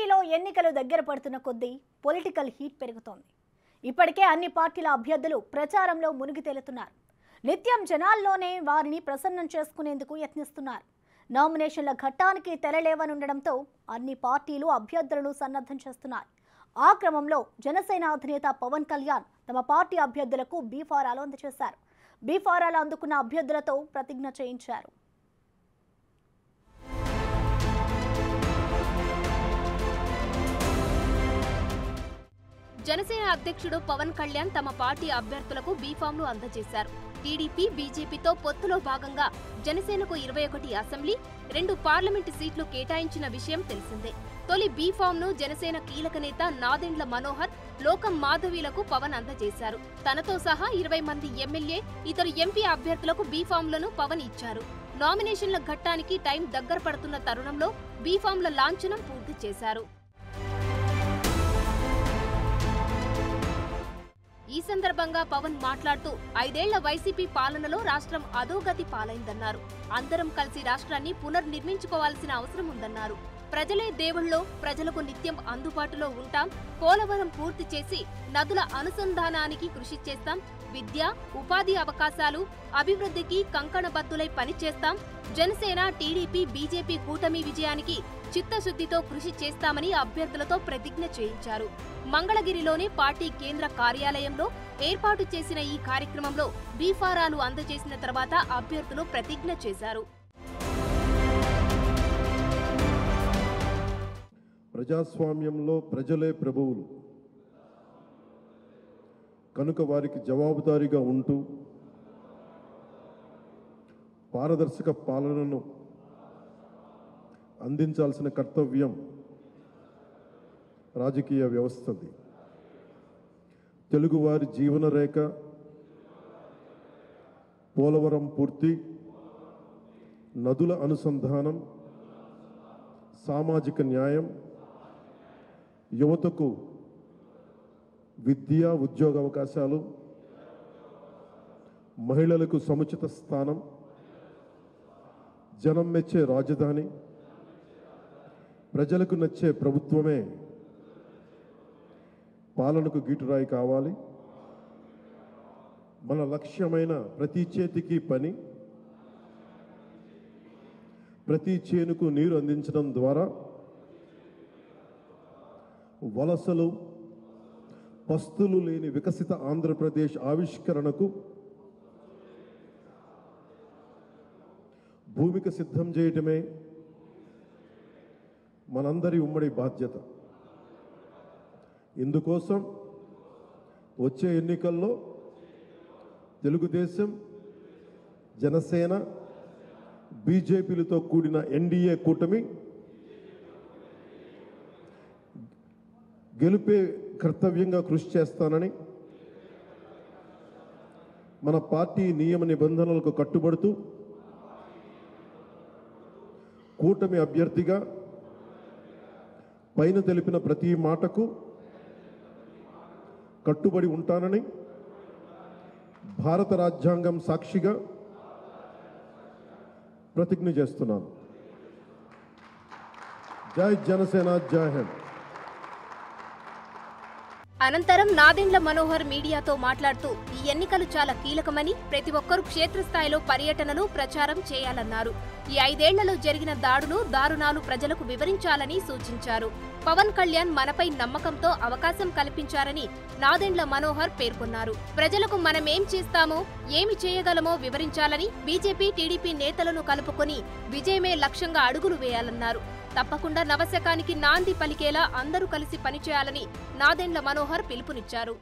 ఏపీలో ఎన్నికలు దగ్గర పడుతున్న కొద్దీ పొలిటికల్ హీట్ పెరుగుతోంది. ఇప్పటికే అన్ని పార్టీల అభ్యర్థులు ప్రచారంలో మునిగి తేలుతున్నారు. నిత్యం జనాల్లోనే వారిని ప్రసన్నం చేసుకునేందుకు యత్నిస్తున్నారు. నామినేషన్ల ఘట్టానికి తెరలేవనుండడంతో అన్ని పార్టీలు అభ్యర్థులను సన్నద్ధం చేస్తున్నాయి. ఆ క్రమంలో జనసేన అధినేత పవన్ కళ్యాణ్ తమ పార్టీ అభ్యర్థులకు బీఫారాలు అందజేశారు. బీఫారాలు అందుకున్న అభ్యర్థులతో ప్రతిజ్ఞ చేయించారు. జనసేన అధ్యక్షుడు పవన్ కళ్యాణ్ తమ పార్టీ అభ్యర్థులకు బీఫామ్లు అందజేశారు. టీడీపీ బీజేపీతో పొత్తులో భాగంగా జనసేనకు 21 అసెంబ్లీ, 2 పార్లమెంటు సీట్లు కేటాయించిన విషయం తెలిసిందే. తొలి బీఫామ్ను జనసేన కీలక నేత నాదెండ్ల మనోహర్, లోకం మాధవీలకు పవన్ అందజేశారు. తనతో సహా 20 మంది ఎమ్మెల్యే, ఇతరు ఎంపీ అభ్యర్థులకు బీఫామ్లను పవన్ ఇచ్చారు. నామినేషన్ల ఘట్టానికి టైం దగ్గర పడుతున్న తరుణంలో బీఫామ్ల లాంఛనం పూర్తి చేశారు. ఈ సందర్భంగా పవన్ మాట్లాడుతూ 5 ఏళ్ల వైసీపీ పాలనలో రాష్ట్రం అధోగతి పాలైందన్నారు. అందరం కలిసి రాష్ట్రాన్ని పునర్నిర్మించుకోవాల్సిన అవసరం ఉందన్నారు. ప్రజలే దేవుళ్ళో, ప్రజలకు నిత్యం అందుబాటులో ఉంటాం. పోలవరం పూర్తి చేసి నదుల అనుసంధానానికి కృషి చేస్తాం. విద్య, ఉపాధి అవకాశాలు, అభివృద్ధికి కంకణబద్దులై పనిచేస్తాం. జనసేన, టీడీపీ, బీజేపీ కూటమి విజయానికి చిత్తశుద్ధితో కృషి చేస్తామని అభ్యర్థులతో ప్రతిజ్ఞ చేయించారు. మంగళగిరిలోని పార్టీ కేంద్ర కార్యాలయంలో ఏర్పాటు చేసిన ఈ కార్యక్రమంలో బీఫారాలు అందజేసిన తర్వాత అభ్యర్థులు ప్రతిజ్ఞ చేశారు. ప్రజాస్వామ్యంలో ప్రజలే ప్రభువులు కనుక వారికి జవాబుదారీగా ఉంటూ పారదర్శక పాలనను అందించాల్సిన కర్తవ్యం రాజకీయ వ్యవస్థది. తెలుగువారి జీవన రేఖ పోలవరం పూర్తి, నదుల అనుసంధానం, సామాజిక న్యాయం, యువతకు విద్య, ఉద్యోగ అవకాశాలు, మహిళలకు సముచిత స్థానం, జనం మెచ్చే రాజధాని, ప్రజలకు నచ్చే ప్రభుత్వమే పాలనకు గీటురాయి కావాలి. మన లక్ష్యమైన ప్రతి చేతికి పని, ప్రతి చేనుకు నీరు అందించడం ద్వారా వలసలు, పస్తులు లేని వికసిత ఆంధ్రప్రదేశ్ ఆవిష్కరణకు భూమిక సిద్ధం చేయటమే మనందరి ఉమ్మడి బాధ్యత. ఇందుకోసం వచ్చే ఎన్నికల్లో తెలుగుదేశం, జనసేన, బీజేపీలతో కూడిన ఎన్డీఏ కూటమి గెలుపే కర్తవ్యంగా కృషి చేస్తానని, మన పార్టీ నియమ నిబంధనలకు కట్టుబడుతూ కూటమి అభ్యర్థిగా పైన తెలిపిన ప్రతి మాటకు కట్టుబడి ఉంటానని భారత రాజ్యాంగం సాక్షిగా ప్రతిజ్ఞ చేస్తున్నాను. జై జనసేన, జై హింద్. అనంతరం నాదెండ్ల మనోహర్ మీడియాతో మాట్లాడుతూ ఈ ఎన్నికలు చాలా కీలకమని, ప్రతి ఒక్కరూ క్షేత్రస్థాయిలో పర్యటనలు, ప్రచారం చేయాలన్నారు. ఈ 5 ఏళ్లలో జరిగిన దాడులు, దారుణాలు ప్రజలకు వివరించాలని సూచించారు. పవన్ కళ్యాణ్ మనపై నమ్మకంతో అవకాశం కల్పించారని నాదెండ్ల మనోహర్ పేర్కొన్నారు. ప్రజలకు మనమేం చేస్తామో, ఏమి చేయగలమో వివరించాలని, బీజేపీ, టీడీపీ నేతలను కలుపుకొని విజయమే లక్ష్యంగా అడుగులు వేయాలన్నారు. తప్పకుండా నవశకానికి నాంది పలికేలా అందరూ కలిసి పనిచేయాలని నాదెండ్ల మనోహర్ పిలుపునిచ్చారు.